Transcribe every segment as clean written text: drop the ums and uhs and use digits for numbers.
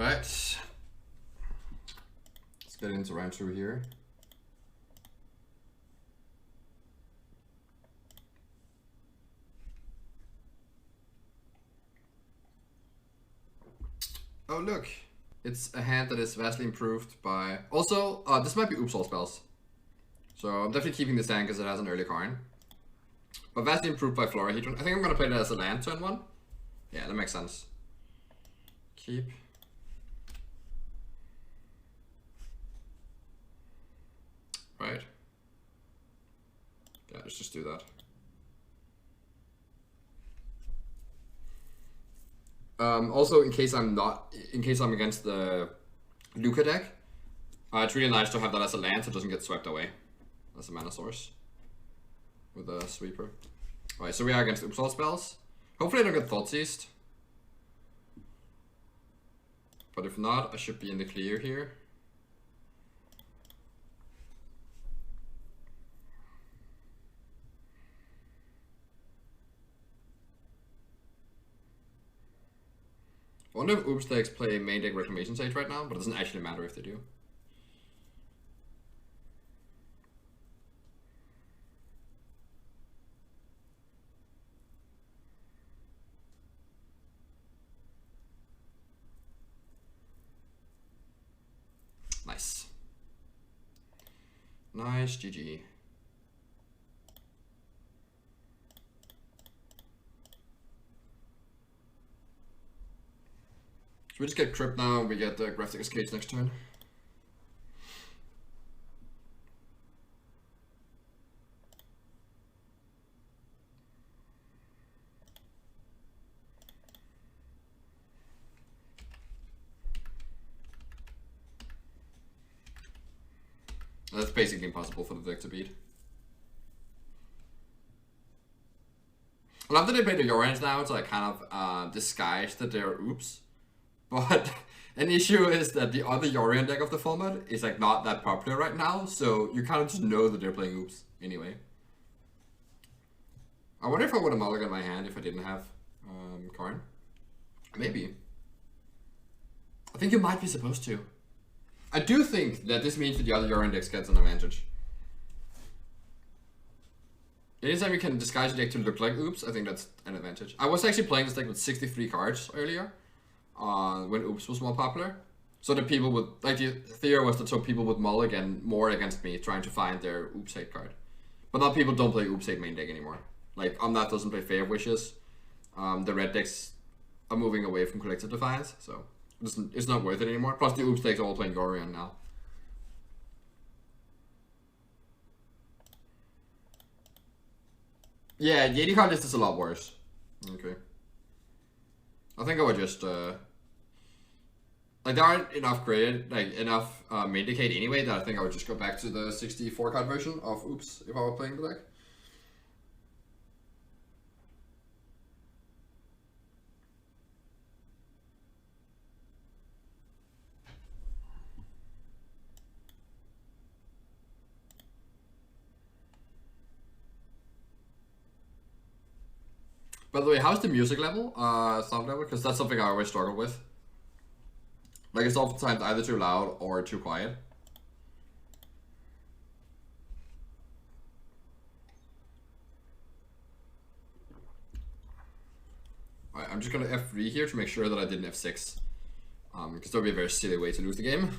Alright. Let's get into round 2 here. Oh look, it's a hand that is vastly improved by... Also, this might be Oops all spells. So I'm definitely keeping this hand because it has an early Karn. But vastly improved by Florahedron. I think I'm going to play that as a land turn 1. Yeah, that makes sense. Keep. Right. Yeah, let's just do that. Also, in case I'm against the Luca deck, it's really nice to have that as a land so it doesn't get swept away as a mana source with a sweeper. Alright, so we are against Uppsala spells. Hopefully I don't get Thought Seized. But if not, I should be in the clear here. I wonder if Oops decks play main deck Reclamation Sage right now, but it doesn't actually matter if they do. Nice. Nice, GG. We just get Crypt now, and we get Grafdigger's Cage next turn. That's basically impossible for the deck to beat. I love that they play the Yorans now to like kind of disguise that they're Oops. But an issue is that the other Yorion deck of the format is like not that popular right now, so you kind of just know that they're playing Oops anyway. I wonder if I would have mulliganed my hand if I didn't have Karn. Maybe. I think you might be supposed to. I do think that this means that the other Yorion decks gets an advantage. Anytime you can disguise a deck to look like Oops, I think that's an advantage. I was actually playing this deck with 63 cards earlier. When Oops was more popular. So that people would, like the theory was that so people would mulligan more against me trying to find their Oops hate card. But now people don't play Oops hate main deck anymore. Like Omnath doesn't play Fair Wishes. The red decks are moving away from Collective Defiance, so it's not worth it anymore. Plus the Oops decks are all playing Yorion now. Yeah, the 80 card list is a lot worse. Okay. I think I would just like there aren't enough Mendicate anyway that I think I would just go back to the 64 card version of Oops if I were playing the deck. By the way, how's the music level? Sound level? Because that's something I always struggle with. Like it's oftentimes either too loud or too quiet. Alright, I'm just gonna F3 here to make sure that I didn't F6. Because that would be a very silly way to lose the game.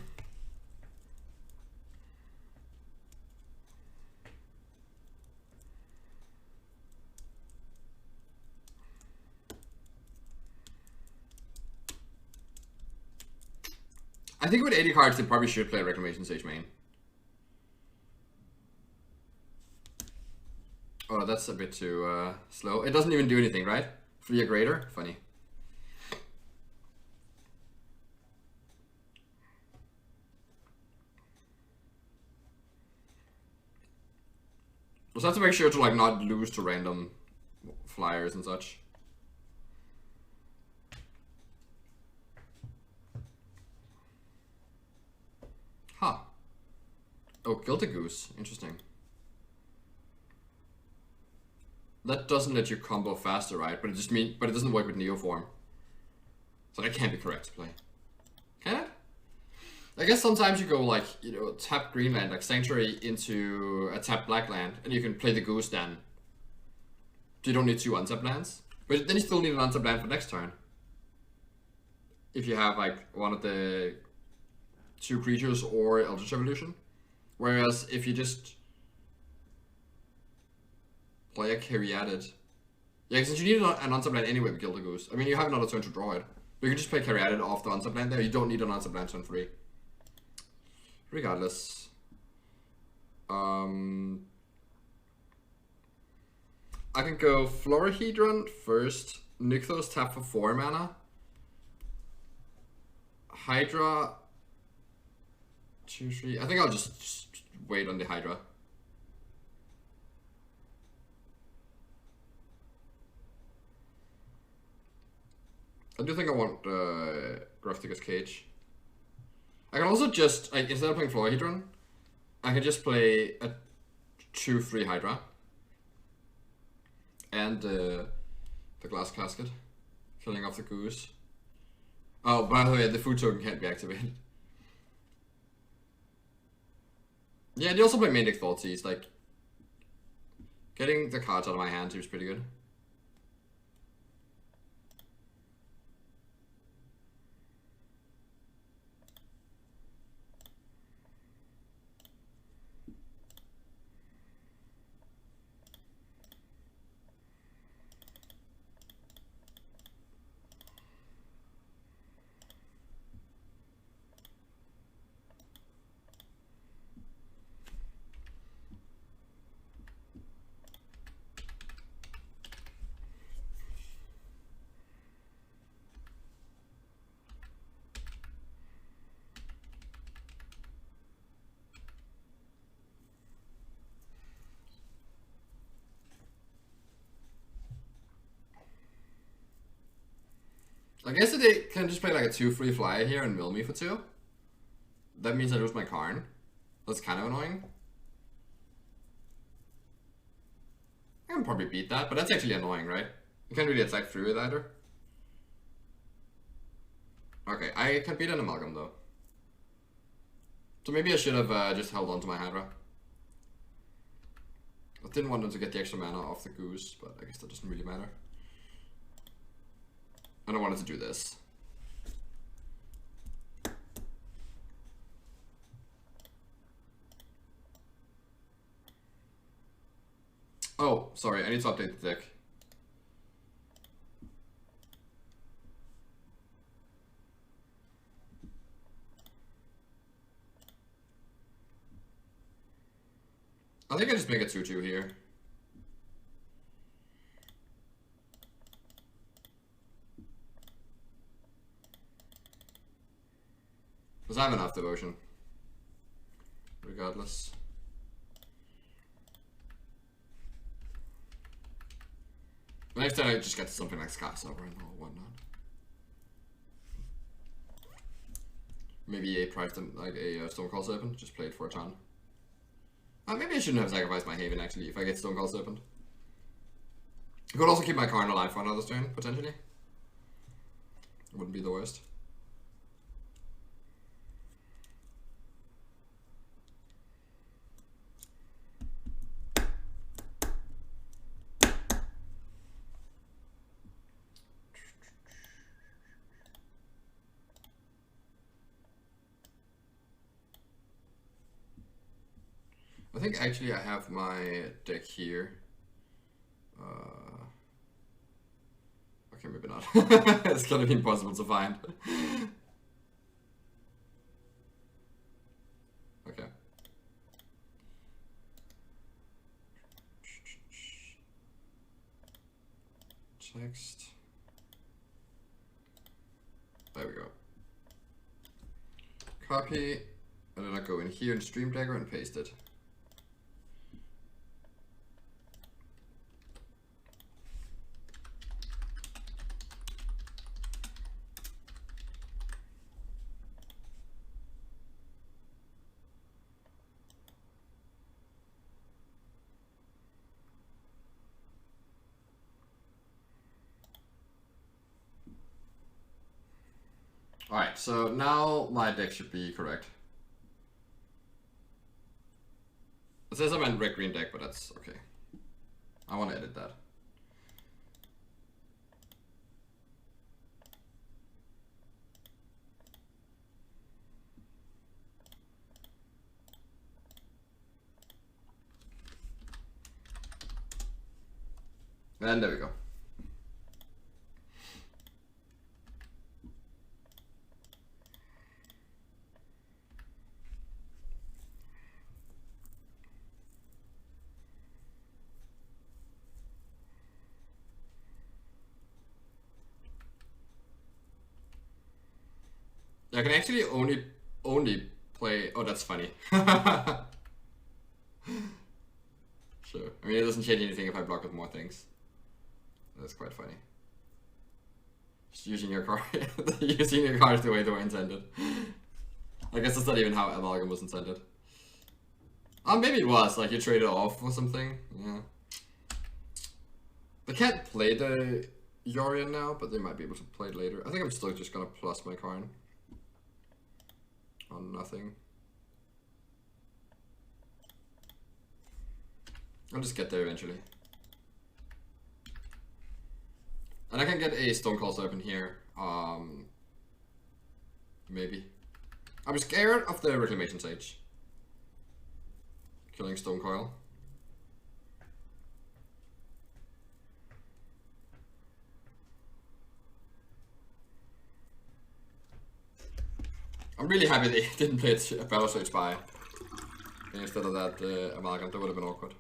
I think with 80 cards, they probably should play Reclamation Sage main. Oh, that's a bit too slow. It doesn't even do anything, right? 3 or greater? Funny. Just have to make sure to like not lose to random flyers and such. Huh. Oh, Gilded Goose. Interesting. That doesn't let you combo faster, right? But it doesn't work with Neoform. So that can't be correct to play. I guess sometimes you go like, you know, tap green land, like Sanctuary into a tap black land, and you can play the Goose then. So you don't need 2 untap lands. But then you still need an untap land for next turn. If you have like one of the 2 creatures or Eldritch Evolution. Whereas if you just play a Caryatid. Yeah, since you need an untap land anyway with Gilded Goose. I mean, you have another turn to draw it. But you can just play Caryatid off the untap land there. You don't need an untap land turn 3. Regardless. I can go Florahedron first. Nykthos tap for 4 mana. Hydra 2, 3. I think I'll just wait on the Hydra. I do think I want Grafdigger's Cage. I can also just, like, instead of playing Florahedron, I can just play a 2/3 Hydra. And the Glass Casket. Killing off the Goose. Oh, by the way, the food token can't be activated. Yeah, they also play Manic Thoughtseize, like... Getting the cards out of my hand seems pretty good. I guess that they can just play like a 2/3 flyer here and mill me for 2. That means I lose my Karn. That's kind of annoying. I can probably beat that, but that's actually annoying, right? You can't really attack through it either. Okay, I can beat an Amalgam though. So maybe I should have just held on to my Hydra. I didn't want them to get the extra mana off the Goose, but I guess that doesn't really matter. I don't want it to do this. Oh, sorry, I need to update the deck. I think I just make a 2/2 here. Because I have enough devotion. Regardless. Next time I just get to something like Skysilver and whatnot. Maybe a price like a Stonecoil Serpent, just play it for a ton. Maybe I shouldn't have sacrificed my Haven actually if I get Stonecoil Serpent. I could also keep my Karn alive for another turn, potentially. Wouldn't be the worst. I think actually I have my deck here. Okay, maybe not. It's gonna be impossible to find. Okay. Text. There we go. Copy, and then I go in here in Stream Dagger and paste it. Alright, so now my deck should be correct. It says I'm in red green deck, but that's okay. I want to edit that. And there we go. I can actually only play. Oh, that's funny. Sure. I mean, it doesn't change anything if I block with more things. That's quite funny. Just using your card, using your cards the way they were intended. I guess that's not even how Amalgam was intended. Maybe it was, like you traded off or something. Yeah. They can't play the Yorion now, but they might be able to play it later. I think I'm still just gonna plus my Karn. On nothing. I'll just get there eventually. And I can get a Stonecoil Serpent here. Maybe. I'm scared of the Reclamation Sage. Killing Stonecoil. I'm really happy they didn't play a Battle Sage Spy instead of that Amalgam. That would have been awkward.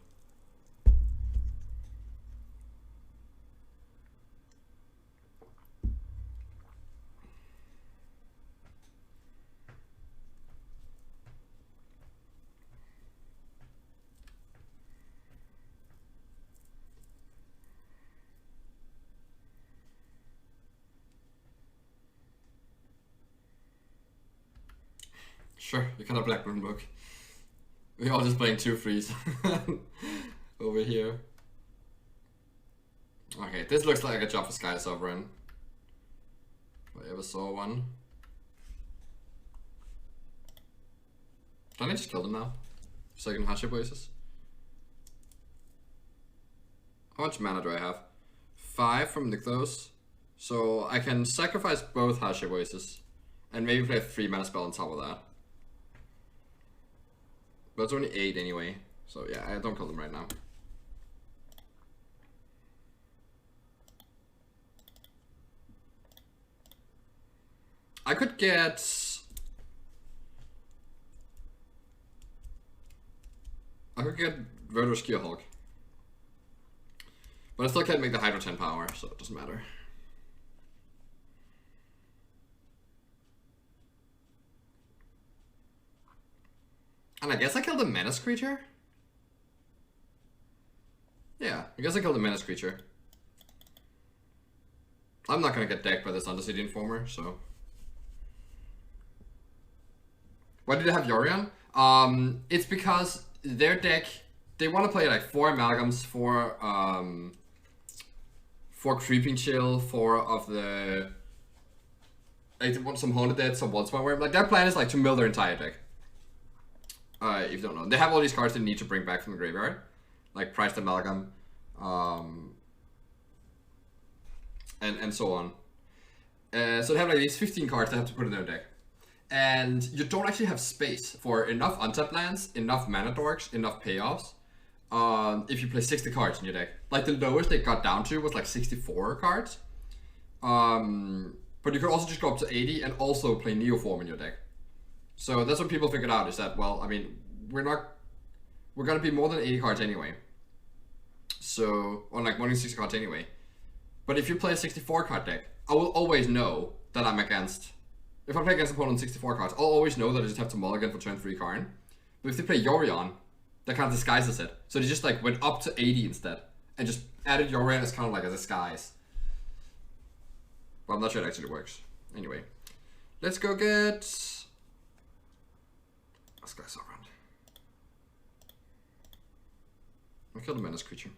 Sure, you can have Black Moon Book. We're all just playing 2-3s over here. Okay, this looks like a job for Sky Sovereign. If I ever saw one. Can I just kill them now? So I can Hashir Voices? How much mana do I have? 5 from Nykthos. So I can sacrifice both Hashir Voices. And maybe play a 3 mana spell on top of that. But it's only 8 anyway. So yeah, I don't kill them right now. I could get... Verdur's Gearhulk. But I still can't make the Hydro 10 power, so it doesn't matter. And I guess I killed a Menace creature? Yeah, I guess I killed a Menace creature. I'm not gonna get decked by this Undercity Informer, so... Why did they have Yorion? It's because their deck, they want to play like 4 Amalgams, 4 Creeping Chill, 4 of the... Like, they want some Haunted Dead, some Once-More Worm. Like, their plan is like to mill their entire deck. If you don't know. They have all these cards they need to bring back from the graveyard. Like Prized Amalgam. And so on. So they have like these 15 cards they have to put in their deck. And you don't actually have space for enough untapped lands, enough mana dorks, enough payoffs. If you play 60 cards in your deck. Like the lowest they got down to was like 64 cards. But you could also just go up to 80 and also play Neoform in your deck. So that's what people figured out, is that, well, I mean, we're gonna be more than 80 cards anyway. So, or like more than 60 cards anyway. But if you play a 64 card deck, I will always know that I'm against... If I play against an opponent 64 cards, I'll always know that I just have to mulligan for turn 3 Karn. But if they play Yorion, that kind of disguises it. So they just like went up to 80 instead. And just added Yorion as kind of like a disguise. But I'm not sure it actually works. Anyway. Let's go get... Sky Sovereign. I'll kill the Menace creature.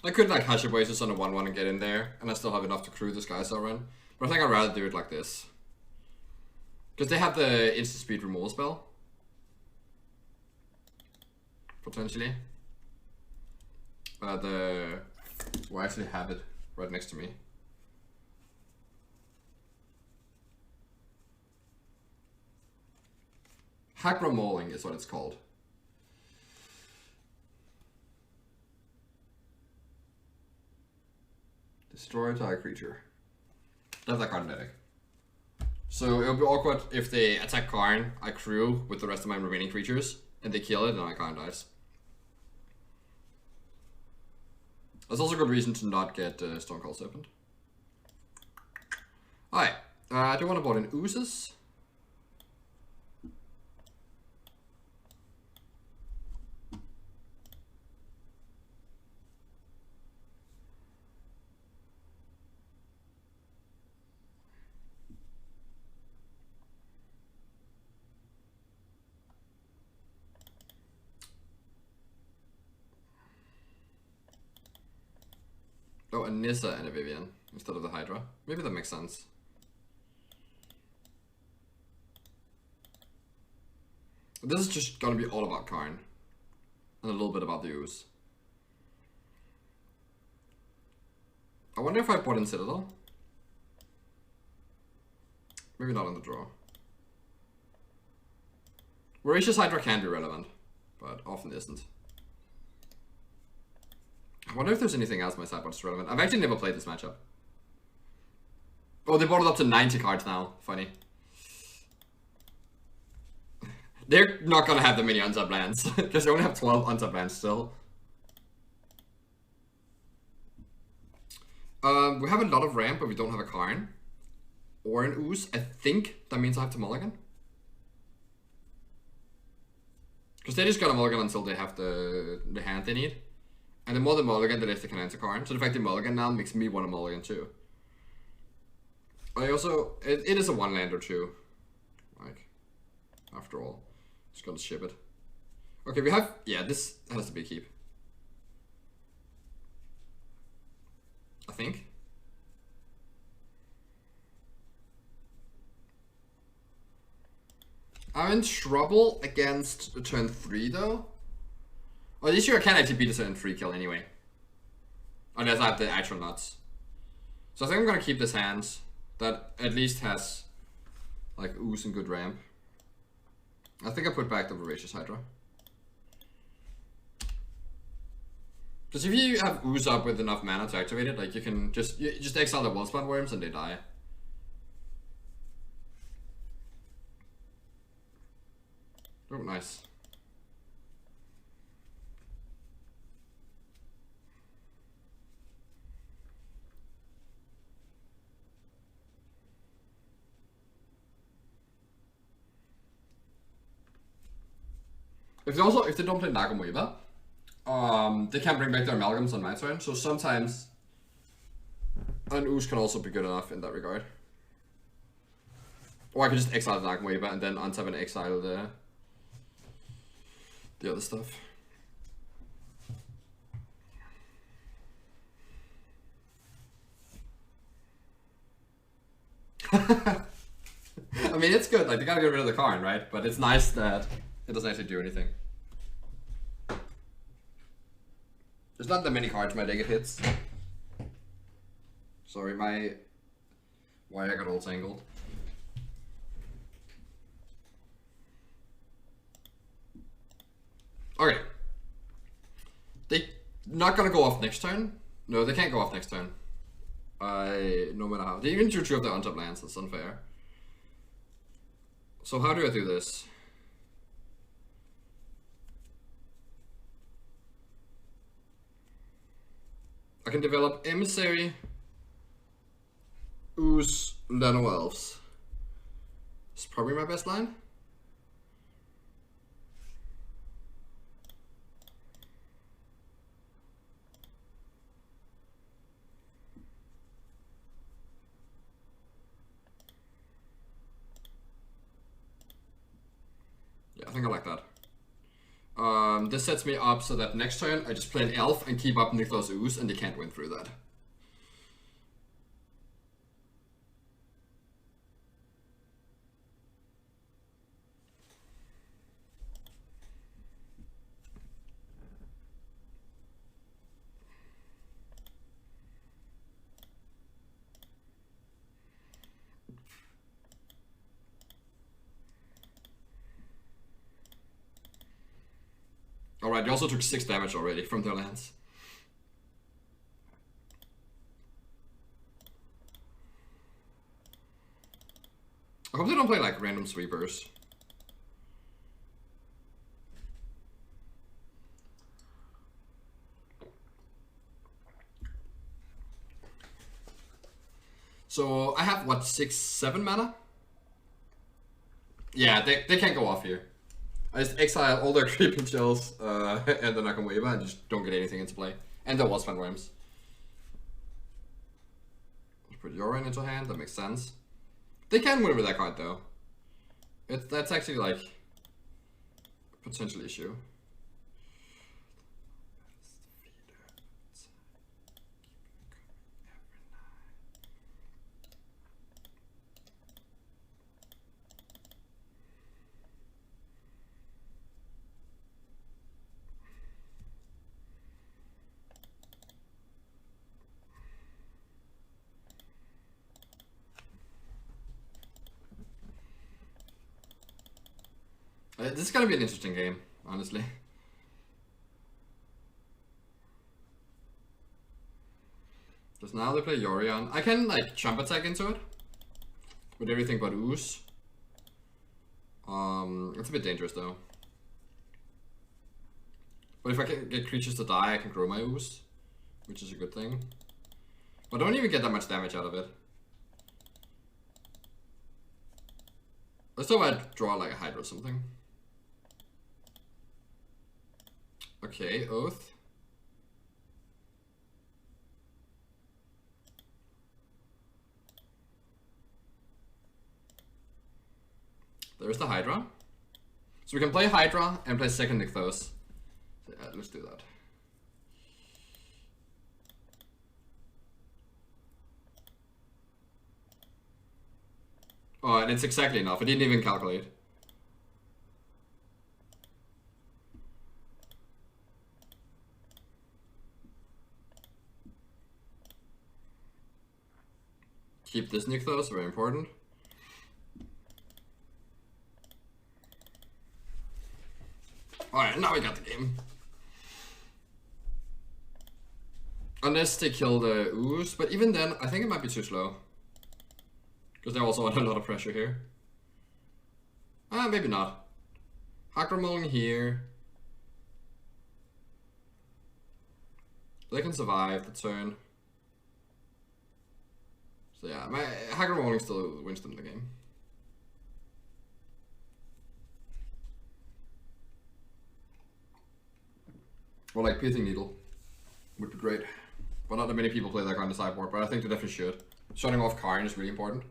I could like Hash Oasis on a 1-1 and get in there, and I still have enough to crew the Skystar run. But I think I'd rather do it like this. Because they have the instant speed removal spell. Potentially. Well, I actually have it right next to me. Hagra Mauling is what it's called. Destroy target creature. That's like card deck. So it would be awkward if they attack Karn, I crew with the rest of my remaining creatures, and they kill it, and my Karn dies. That's also a good reason to not get Stonecoil Serpent. Alright, I do want to board in Oozes. Oh, a Nissa and a Vivian instead of the Hydra. Maybe that makes sense. But this is just gonna be all about Karn. And a little bit about the Ooze. I wonder if I bought in Citadel. Maybe not on the draw. Voracious Hydra can be relevant, but often isn't. I wonder if there's anything else my sideboard is relevant. I've actually never played this matchup. Oh, they brought it up to 90 cards now. Funny. They're not gonna have that many untapped lands, because they only have 12 untapped lands still. We have a lot of ramp, but we don't have a Karn. Or an Ooze. I think that means I have to mulligan. Because they just got a mulligan until they have the hand they need. And the more they mulligan, the less they can answer Karn. So the fact they mulligan now makes me want to mulligan too. I also, it is a 1-lander too. Like, after all. Just gonna ship it. Okay, we have, yeah, this has to be a keep. I think. I'm in trouble against turn 3 though. Oh, this year I can't actually beat a turn 3 kill anyway. Unless I have the actual nuts. So I think I'm gonna keep this hand. That at least has like Ooze and good ramp. I think I put back the Voracious Hydra. Because if you have Ooze up with enough mana to activate it, like you can just exile the Wellspot Worms and they die. Oh, nice. If they don't play Nagomoiba, they can bring back their amalgams on my turn, so sometimes an Ooze can also be good enough in that regard. Or I can just exile the Nagomoiba and then untap and exile the other stuff. I mean, it's good, like, they gotta get rid of the Karn, right? But it's nice that it doesn't actually do anything. There's not that many cards my deck hits. Sorry, my wire got all tangled. Okay. They not gonna go off next turn. No, they can't go off next turn. No matter how. They even drew 2 of their untapped lands, that's unfair. So how do I do this? I can develop Emissary, Ooze, Nano Elves. It's probably my best line. Yeah, I think I like that. This sets me up so that next turn I just play an elf and keep up Nykthos Ooze, and they can't win through that. Alright, they also took 6 damage already from their lands. I hope they don't play like random sweepers. So I have what, 6-7 mana? Yeah, they can't go off here. I just exile all their creeping shells and then Nakamura and just don't get anything into play. And there was Van Rams. Let's put Yorin into hand, that makes sense. They can win with that card though. That's actually like a potential issue. This is gonna be an interesting game, honestly. Because now they play Yorion. I can like jump attack into it with everything but Ooze. It's a bit dangerous though. But if I can get creatures to die, I can grow my Ooze, which is a good thing. But I don't even get that much damage out of it. Let's hope I draw like a Hydra or something. Okay, Oath. There's the Hydra. So we can play Hydra and play second Nykthos. So yeah, let's do that. Oh, and it's exactly enough. I didn't even calculate. Keep this Nykthos, very important. Alright, now we got the game. Unless they kill the Ooze, but even then, I think it might be too slow. Because they also want a lot of pressure here. Maybe not. Hakramolling here. They can survive the turn. So yeah, my Hakramolling still wins them the game. Or like Piercing Needle would be great. But not that many people play that kind of sideboard, but I think they definitely should. Shutting off Karn is really important.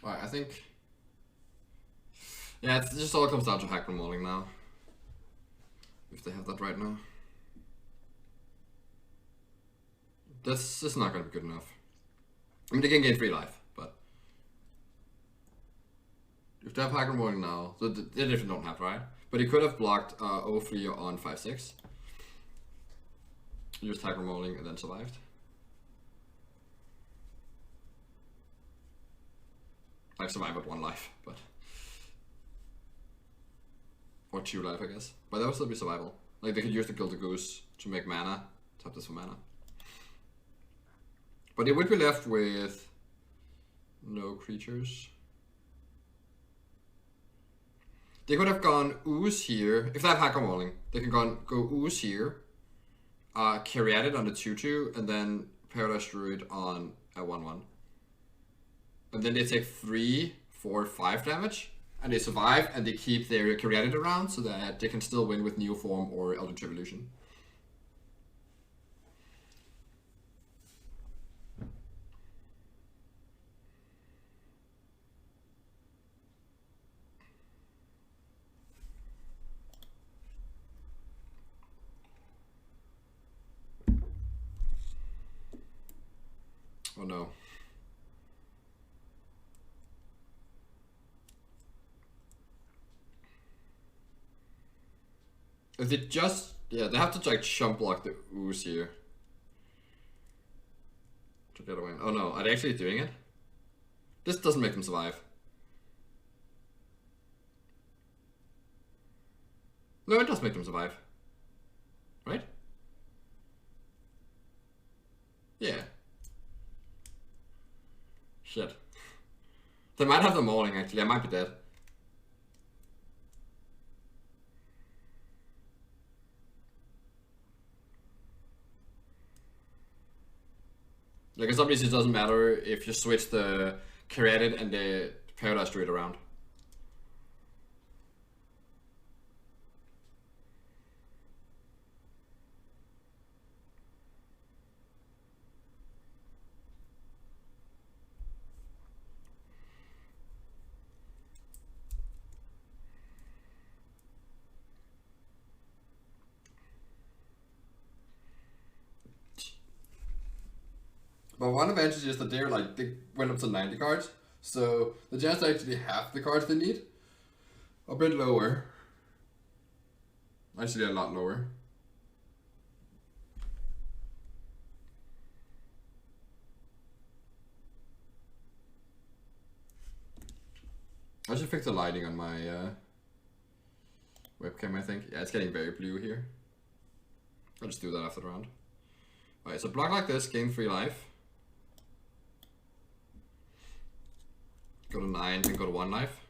Alright, I think... Yeah, it just all comes down to Hakramolling now. If they have that right now. This is not going to be good enough. I mean, they can gain 3 life, but... If they have Hakramolling now, so they definitely don't have, right? But he could have blocked 0-3 on 5-6. Used Hakramolling and then survived. Like survive at 1 life, but... Or 2 life, I guess. But that would still be survival. Like, they could use the Gilded Goose to make mana. Tap this for mana. But they would be left with no creatures. They could have gone Ooze here. If they have Hacker Mauling, they can go Ooze here, Caryatid on the 2/2, and then Paradise Druid on a 1/1. And then they take 3, 4, 5 damage, and they survive, and they keep their Caryatid around so that they can still win with Neoform or Eldritch Evolution. Oh no. If they just, yeah, they have to like chump block the Ooze here to get a win. Oh no, are they actually doing it? This doesn't make them survive. No, it does make them survive. Right? Yeah. Shit. They might have the Mauling actually, I might be dead. Like, in some reasons, it doesn't matter if you switch the Caryatid and the Paradise Druid around. But one advantage is that they're like, they went up to 90 cards, so the chance to actually have the cards they need a bit lower. Actually, a lot lower. I should fix the lighting on my webcam, I think. Yeah, it's getting very blue here. I'll just do that after the round. Alright, so block like this, gain 3 life. Go to 9, then go to 1 life.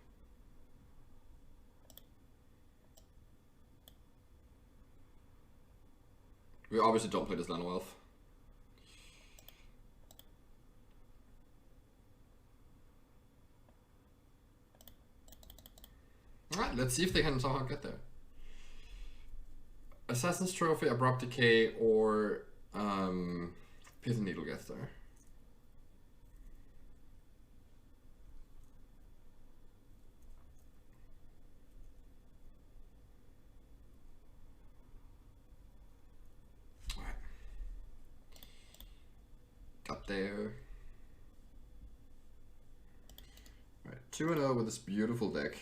We obviously don't play this Llanowelf. Alright, let's see if they can somehow get there. Assassin's Trophy, Abrupt Decay, or Pith Needle gets there. Got there. Alright, 2-0 with this beautiful deck.